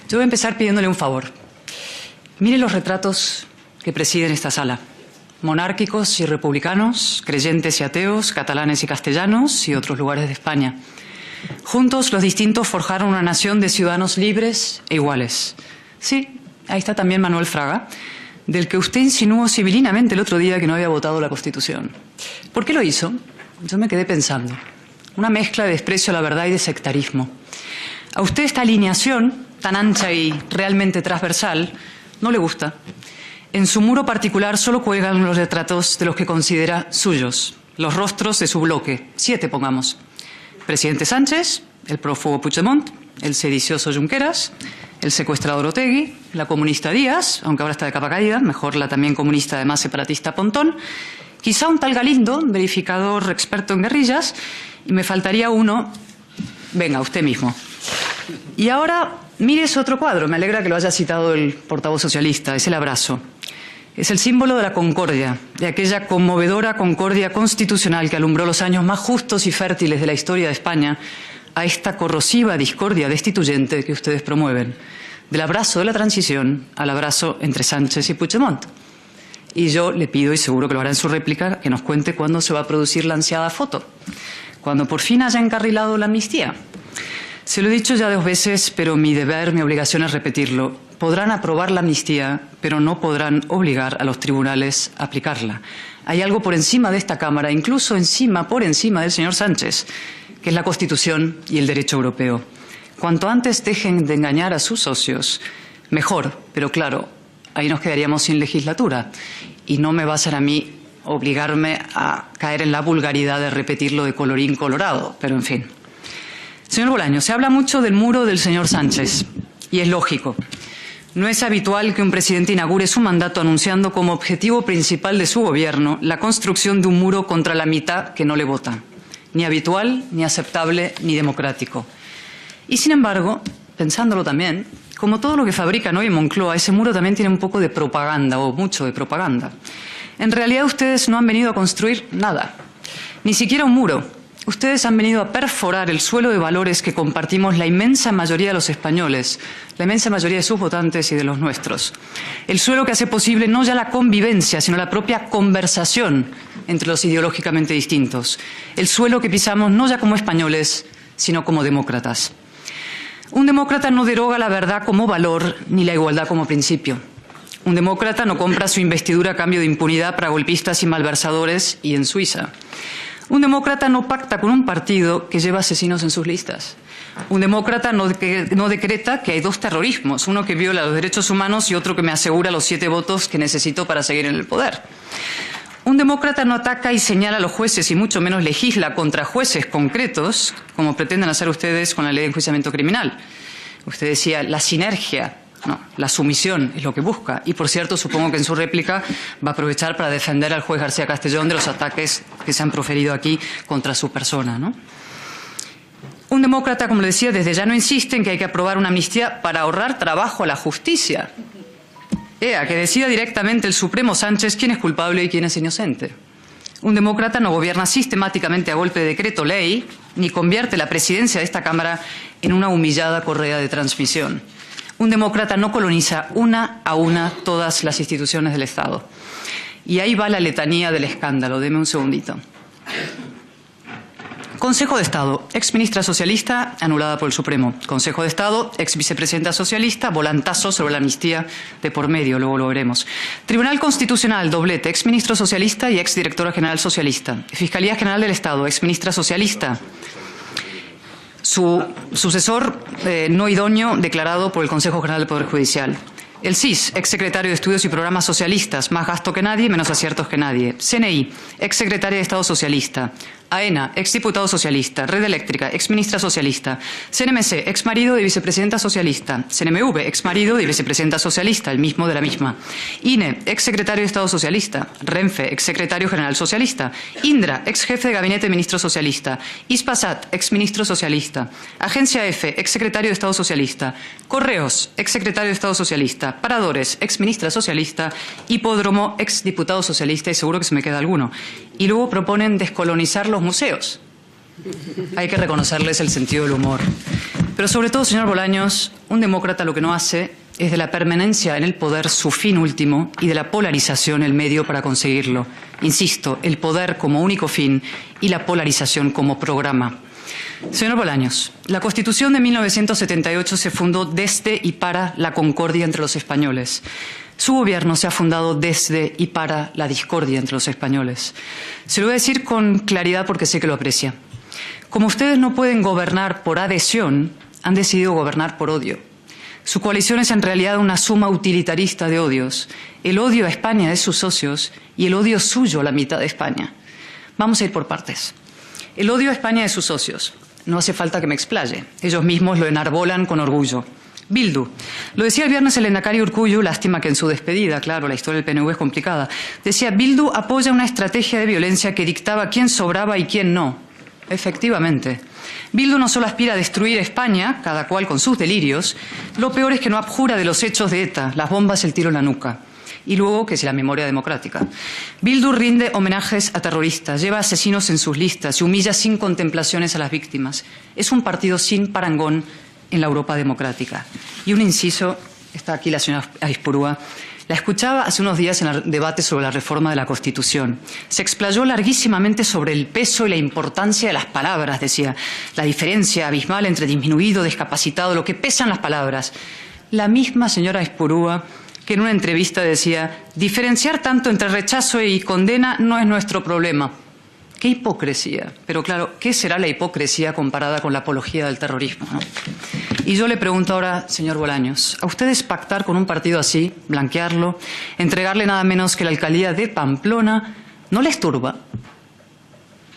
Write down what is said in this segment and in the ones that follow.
Yo voy a empezar pidiéndole un favor. Mire los retratos que presiden esta sala. Monárquicos y republicanos, creyentes y ateos, catalanes y castellanos y otros lugares de España. Juntos los distintos forjaron una nación de ciudadanos libres e iguales. Sí, ahí está también Manuel Fraga, del que usted insinuó civilinamente el otro día que no había votado la Constitución. ¿Por qué lo hizo? Yo me quedé pensando. Una mezcla de desprecio a la verdad y de sectarismo. A usted esta alineación, tan ancha y realmente transversal, no le gusta. En su muro particular solo cuelgan los retratos de los que considera suyos, los rostros de su bloque, 7 pongamos. Presidente Sánchez, el prófugo Puigdemont, el sedicioso Junqueras, el secuestrador Otegi, la comunista Díaz, aunque ahora está de capa caída, mejor la también comunista además separatista Pontón, quizá un tal Galindo, verificador experto en guerrillas, y me faltaría uno, venga, usted mismo. Y ahora, mire ese otro cuadro, me alegra que lo haya citado el portavoz socialista, es el abrazo. Es el símbolo de la concordia, de aquella conmovedora concordia constitucional que alumbró los años más justos y fértiles de la historia de España a esta corrosiva discordia destituyente que ustedes promueven, del abrazo de la transición al abrazo entre Sánchez y Puigdemont. Y yo le pido, y seguro que lo hará en su réplica, que nos cuente cuándo se va a producir la ansiada foto, cuando por fin haya encarrilado la amnistía. Se lo he dicho ya 2 veces, pero mi deber, mi obligación es repetirlo. Podrán aprobar la amnistía, pero no podrán obligar a los tribunales a aplicarla. Hay algo por encima de esta Cámara, incluso por encima del señor Sánchez, que es la Constitución y el derecho europeo. Cuanto antes dejen de engañar a sus socios, mejor, pero claro, ahí nos quedaríamos sin legislatura. Y no me va a ser a mí obligarme a caer en la vulgaridad de repetirlo de colorín colorado, pero en fin. Señor Bolaños, se habla mucho del muro del señor Sánchez, y es lógico. No es habitual que un presidente inaugure su mandato anunciando como objetivo principal de su gobierno la construcción de un muro contra la mitad que no le vota. Ni habitual, ni aceptable, ni democrático. Y sin embargo, pensándolo también, como todo lo que fabrican hoy en Moncloa, ese muro también tiene un poco de propaganda, o mucho de propaganda. En realidad ustedes no han venido a construir nada, ni siquiera un muro. Ustedes han venido a perforar el suelo de valores que compartimos la inmensa mayoría de los españoles, la inmensa mayoría de sus votantes y de los nuestros. El suelo que hace posible no ya la convivencia, sino la propia conversación entre los ideológicamente distintos. El suelo que pisamos no ya como españoles, sino como demócratas. Un demócrata no deroga la verdad como valor ni la igualdad como principio. Un demócrata no compra su investidura a cambio de impunidad para golpistas y malversadores y en Suiza. Un demócrata no pacta con un partido que lleva asesinos en sus listas. Un demócrata no decreta que hay 2 terrorismos, uno que viola los derechos humanos y otro que me asegura los 7 votos que necesito para seguir en el poder. Un demócrata no ataca y señala a los jueces y mucho menos legisla contra jueces concretos, como pretenden hacer ustedes con la ley de enjuiciamiento criminal. Usted decía la sinergia. No, la sumisión es lo que busca. Y, por cierto, supongo que en su réplica va a aprovechar para defender al juez García Castellón de los ataques que se han proferido aquí contra su persona, ¿no? Un demócrata, como le decía, desde ya no insiste en que hay que aprobar una amnistía para ahorrar trabajo a la justicia. Que decida directamente el Supremo Sánchez quién es culpable y quién es inocente. Un demócrata no gobierna sistemáticamente a golpe de decreto ley, ni convierte la presidencia de esta Cámara en una humillada correa de transmisión. Un demócrata no coloniza una a una todas las instituciones del Estado. Y ahí va la letanía del escándalo. Deme un segundito. Consejo de Estado, exministra socialista, anulada por el Supremo. Consejo de Estado, exvicepresidenta socialista, volantazo sobre la amnistía de por medio, luego lo veremos. Tribunal Constitucional, doblete, exministro socialista y exdirectora general socialista. Fiscalía General del Estado, exministra socialista. Su sucesor no idóneo declarado por el Consejo General del Poder Judicial. El CIS, exsecretario de Estudios y Programas Socialistas, más gasto que nadie, menos aciertos que nadie. CNI, exsecretaria de Estado Socialista. AENA, exdiputado socialista. Red Eléctrica, exministra socialista. CNMC, exmarido de vicepresidenta socialista. CNMV, exmarido de vicepresidenta socialista, el mismo de la misma. INE, exsecretario de Estado Socialista. Renfe, exsecretario general socialista. Indra, exjefe de gabinete ministro socialista. Ispasat, exministro socialista. Agencia F, exsecretario de Estado Socialista. Correos, exsecretario de Estado Socialista. Paradores, exministra socialista. Hipódromo, exdiputado socialista, y seguro que se me queda alguno. Y luego proponen descolonizar los museos. Hay que reconocerles el sentido del humor. Pero sobre todo, señor Bolaños, un demócrata lo que no hace es de la permanencia en el poder su fin último y de la polarización el medio para conseguirlo. Insisto, el poder como único fin y la polarización como programa. Señor Bolaños, la Constitución de 1978 se fundó desde y para la concordia entre los españoles. Su gobierno se ha fundado desde y para la discordia entre los españoles. Se lo voy a decir con claridad porque sé que lo aprecia. Como ustedes no pueden gobernar por adhesión, han decidido gobernar por odio. Su coalición es en realidad una suma utilitarista de odios. El odio a España de sus socios y el odio suyo a la mitad de España. Vamos a ir por partes. El odio a España de sus socios. No hace falta que me explaye. Ellos mismos lo enarbolan con orgullo. Bildu. Lo decía el viernes el lehendakari Urkullu, lástima que en su despedida, claro, la historia del PNV es complicada. Decía, Bildu apoya una estrategia de violencia que dictaba quién sobraba y quién no. Efectivamente. Bildu no solo aspira a destruir España, cada cual con sus delirios, lo peor es que no abjura de los hechos de ETA, las bombas, el tiro en la nuca. Y luego, que si la memoria democrática. Bildu rinde homenajes a terroristas, lleva asesinos en sus listas y humilla sin contemplaciones a las víctimas. Es un partido sin parangón en la Europa democrática. Y un inciso, está aquí la señora Aizpurúa, la escuchaba hace unos días en el debate sobre la reforma de la Constitución. Se explayó larguísimamente sobre el peso y la importancia de las palabras, decía. La diferencia abismal entre disminuido, discapacitado, lo que pesan las palabras. La misma señora Aizpurúa que en una entrevista decía, diferenciar tanto entre rechazo y condena no es nuestro problema. ¡Qué hipocresía! Pero claro, ¿qué será la hipocresía comparada con la apología del terrorismo, ¿no? Y yo le pregunto ahora, señor Bolaños, ¿a ustedes pactar con un partido así, blanquearlo, entregarle nada menos que la alcaldía de Pamplona, no les turba?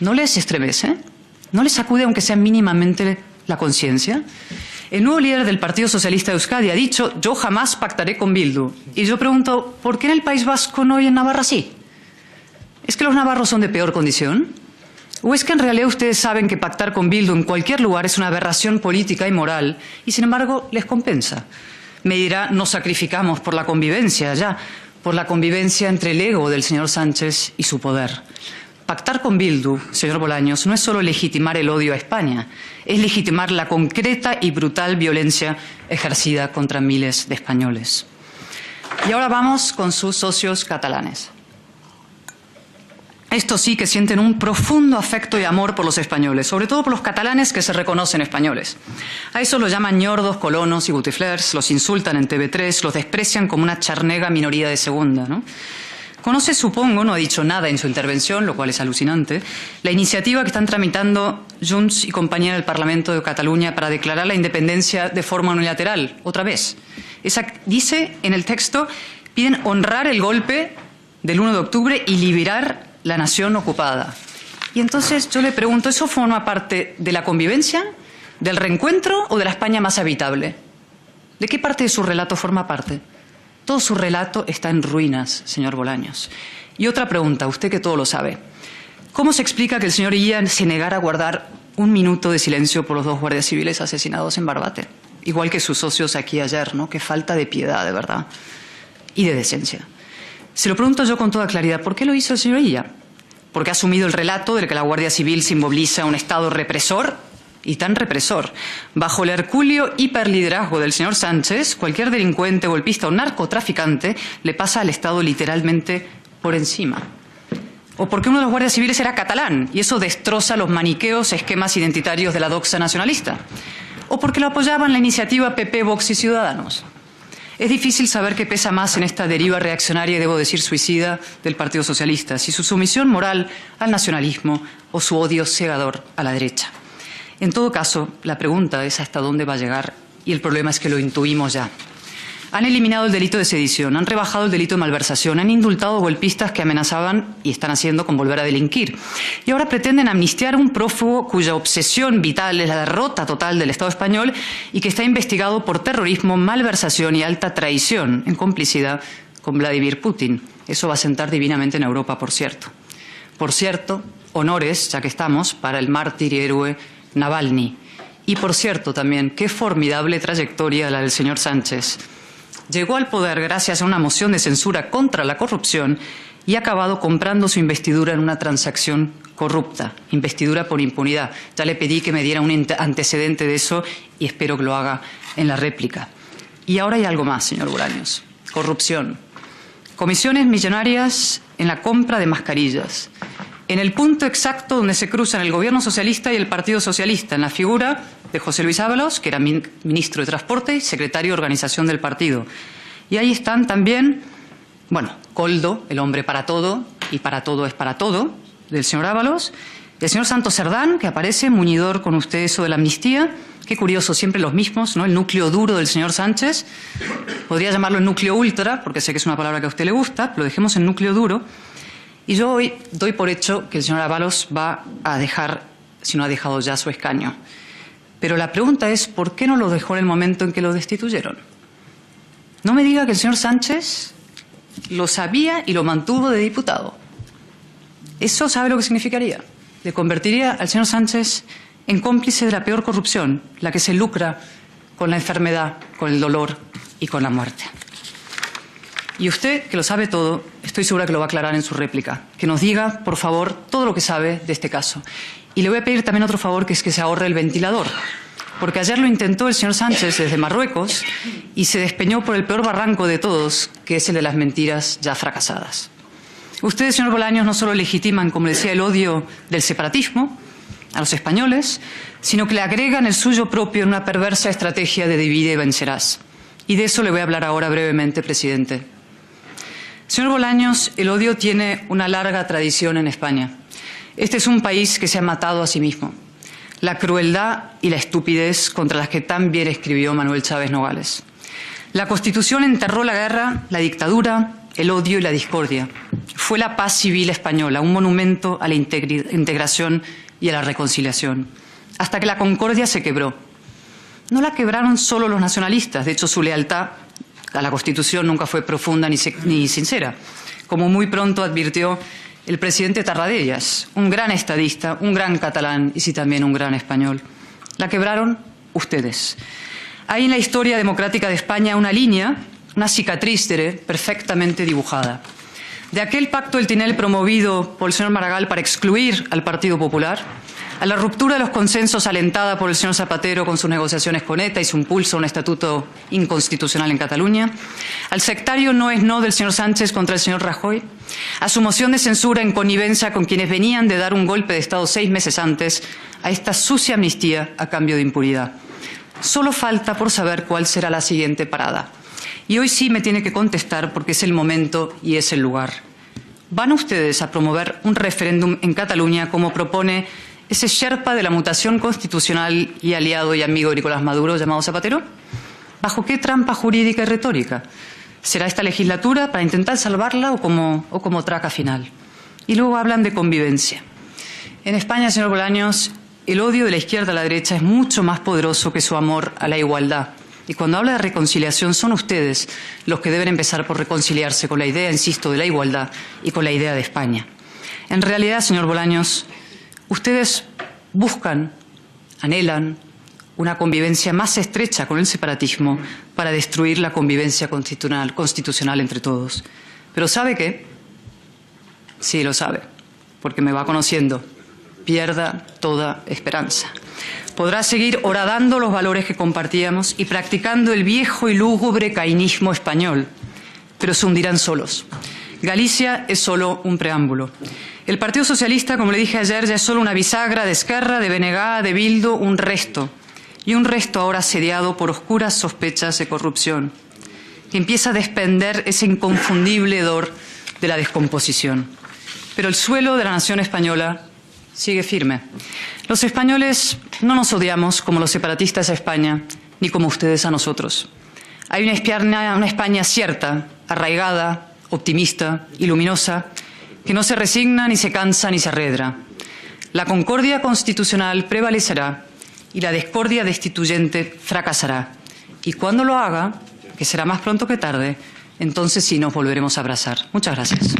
¿No les estremece? ¿No les sacude aunque sea mínimamente la conciencia? El nuevo líder del Partido Socialista de Euskadi ha dicho, yo jamás pactaré con Bildu. Y yo pregunto, ¿por qué en el País Vasco no y en Navarra sí? ¿Es que los navarros son de peor condición? ¿O es que en realidad ustedes saben que pactar con Bildu en cualquier lugar es una aberración política y moral y sin embargo les compensa? Me dirá, nos sacrificamos por la convivencia ya, por la convivencia entre el ego del señor Sánchez y su poder. Pactar con Bildu, señor Bolaños, no es solo legitimar el odio a España, es legitimar la concreta y brutal violencia ejercida contra miles de españoles. Y ahora vamos con sus socios catalanes. Estos sí que sienten un profundo afecto y amor por los españoles, sobre todo por los catalanes que se reconocen españoles. A eso los llaman ñordos, colonos y butiflers, los insultan en TV3, los desprecian como una charnega minoría de segunda, ¿no? Conoce, supongo, no ha dicho nada en su intervención, lo cual es alucinante, la iniciativa que están tramitando Junts y compañía del Parlamento de Cataluña para declarar la independencia de forma unilateral, otra vez. Dice en el texto, piden honrar el golpe del 1 de octubre y liberar la nación ocupada. Y entonces yo le pregunto, ¿eso forma parte de la convivencia, del reencuentro o de la España más habitable? ¿De qué parte de su relato forma parte? Todo su relato está en ruinas, señor Bolaños. Y otra pregunta, usted que todo lo sabe. ¿Cómo se explica que el señor Illa se negara a guardar un minuto de silencio por los 2 guardias civiles asesinados en Barbate? Igual que sus socios aquí ayer, ¿no? Qué falta de piedad, de verdad, y de decencia. Se lo pregunto yo con toda claridad, ¿por qué lo hizo el señor Illa? ¿Porque ha asumido el relato de que la Guardia Civil simboliza un Estado represor? Y tan represor. Bajo el hercúleo hiperliderazgo del señor Sánchez, cualquier delincuente, golpista o narcotraficante le pasa al Estado literalmente por encima. O porque uno de los guardias civiles era catalán y eso destroza los maniqueos esquemas identitarios de la doxa nacionalista. O porque lo apoyaban la iniciativa PP, Vox y Ciudadanos. Es difícil saber qué pesa más en esta deriva reaccionaria y, debo decir, suicida del Partido Socialista, si su sumisión moral al nacionalismo o su odio cegador a la derecha. En todo caso, la pregunta es hasta dónde va a llegar y el problema es que lo intuimos ya. Han eliminado el delito de sedición, han rebajado el delito de malversación, han indultado golpistas que amenazaban y están haciendo con volver a delinquir. Y ahora pretenden amnistiar a un prófugo cuya obsesión vital es la derrota total del Estado español y que está investigado por terrorismo, malversación y alta traición en complicidad con Vladimir Putin. Eso va a sentar divinamente en Europa, por cierto. Por cierto, honores, ya que estamos, para el mártir y héroe Navalny. Y por cierto también, qué formidable trayectoria la del señor Sánchez. Llegó al poder gracias a una moción de censura contra la corrupción y ha acabado comprando su investidura en una transacción corrupta, investidura por impunidad. Ya le pedí que me diera un antecedente de eso y espero que lo haga en la réplica. Y ahora hay algo más, señor Bolaños. Corrupción. Comisiones millonarias en la compra de mascarillas. En el punto exacto donde se cruzan el Gobierno socialista y el Partido Socialista, en la figura de José Luis Ábalos, que era ministro de Transporte y secretario de organización del partido. Y ahí están también, bueno, Coldo, el hombre para todo, y para todo es para todo, del señor Ábalos, el señor Santos Cerdán, que aparece muñidor con usted eso de la amnistía. Qué curioso, siempre los mismos, ¿no? El núcleo duro del señor Sánchez. Podría llamarlo el núcleo ultra, porque sé que es una palabra que a usted le gusta, pero dejemos el núcleo duro. Y yo hoy doy por hecho que el señor Ábalos va a dejar, si no ha dejado ya, su escaño. Pero la pregunta es, ¿por qué no lo dejó en el momento en que lo destituyeron? No me diga que el señor Sánchez lo sabía y lo mantuvo de diputado. ¿Eso sabe lo que significaría? Le convertiría al señor Sánchez en cómplice de la peor corrupción, la que se lucra con la enfermedad, con el dolor y con la muerte. Y usted, que lo sabe todo, estoy segura que lo va a aclarar en su réplica. Que nos diga, por favor, todo lo que sabe de este caso. Y le voy a pedir también otro favor, que es que se ahorre el ventilador. Porque ayer lo intentó el señor Sánchez desde Marruecos y se despeñó por el peor barranco de todos, que es el de las mentiras ya fracasadas. Ustedes, señor Bolaños, no solo legitiman, como decía, el odio del separatismo a los españoles, sino que le agregan el suyo propio en una perversa estrategia de divide y vencerás. Y de eso le voy a hablar ahora brevemente, presidente. Señor Bolaños, el odio tiene una larga tradición en España. Este es un país que se ha matado a sí mismo. La crueldad y la estupidez contra las que tan bien escribió Manuel Chávez Nogales. La Constitución enterró la guerra, la dictadura, el odio y la discordia. Fue la paz civil española, un monumento a la integración y a la reconciliación, hasta que la concordia se quebró. No la quebraron solo los nacionalistas, de hecho su lealtad a la Constitución nunca fue profunda ni sincera, como muy pronto advirtió el presidente Tarradellas, un gran estadista, un gran catalán y sí también un gran español. La quebraron ustedes. Hay en la historia democrática de España una línea, una cicatriz perfectamente dibujada. De aquel pacto del Tinel promovido por el señor Maragall para excluir al Partido Popular, a la ruptura de los consensos alentada por el señor Zapatero con sus negociaciones con ETA y su impulso a un estatuto inconstitucional en Cataluña, al sectario no es no del señor Sánchez contra el señor Rajoy, a su moción de censura en connivencia con quienes venían de dar un golpe de Estado 6 meses antes, a esta sucia amnistía a cambio de impunidad. Solo falta por saber cuál será la siguiente parada. Y hoy sí me tiene que contestar porque es el momento y es el lugar. ¿Van ustedes a promover un referéndum en Cataluña como propone ese sherpa de la mutación constitucional y aliado y amigo de Nicolás Maduro llamado Zapatero? ¿Bajo qué trampa jurídica y retórica? ¿Será esta legislatura para intentar salvarla o como traca final? Y luego hablan de convivencia. En España, señor Bolaños, el odio de la izquierda a la derecha es mucho más poderoso que su amor a la igualdad. Y cuando habla de reconciliación son ustedes los que deben empezar por reconciliarse con la idea, insisto, de la igualdad y con la idea de España. En realidad, señor Bolaños, ustedes buscan, anhelan una convivencia más estrecha con el separatismo para destruir la convivencia constitucional entre todos. Pero ¿sabe qué? Sí, lo sabe, porque me va conociendo. Pierda toda esperanza. Podrá seguir horadando los valores que compartíamos y practicando el viejo y lúgubre cainismo español, pero se hundirán solos. Galicia es solo un preámbulo. El Partido Socialista, como le dije ayer, ya es solo una bisagra de Esquerra, de BNG, de Bildu, un resto. Y un resto ahora asediado por oscuras sospechas de corrupción, que empieza a desprender ese inconfundible hedor de la descomposición. Pero el suelo de la nación española sigue firme. Los españoles no nos odiamos como los separatistas a España, ni como ustedes a nosotros. Hay una España cierta, arraigada, optimista y luminosa, que no se resigna, ni se cansa, ni se arredra. La concordia constitucional prevalecerá y la discordia destituyente fracasará. Y cuando lo haga, que será más pronto que tarde, entonces sí nos volveremos a abrazar. Muchas gracias.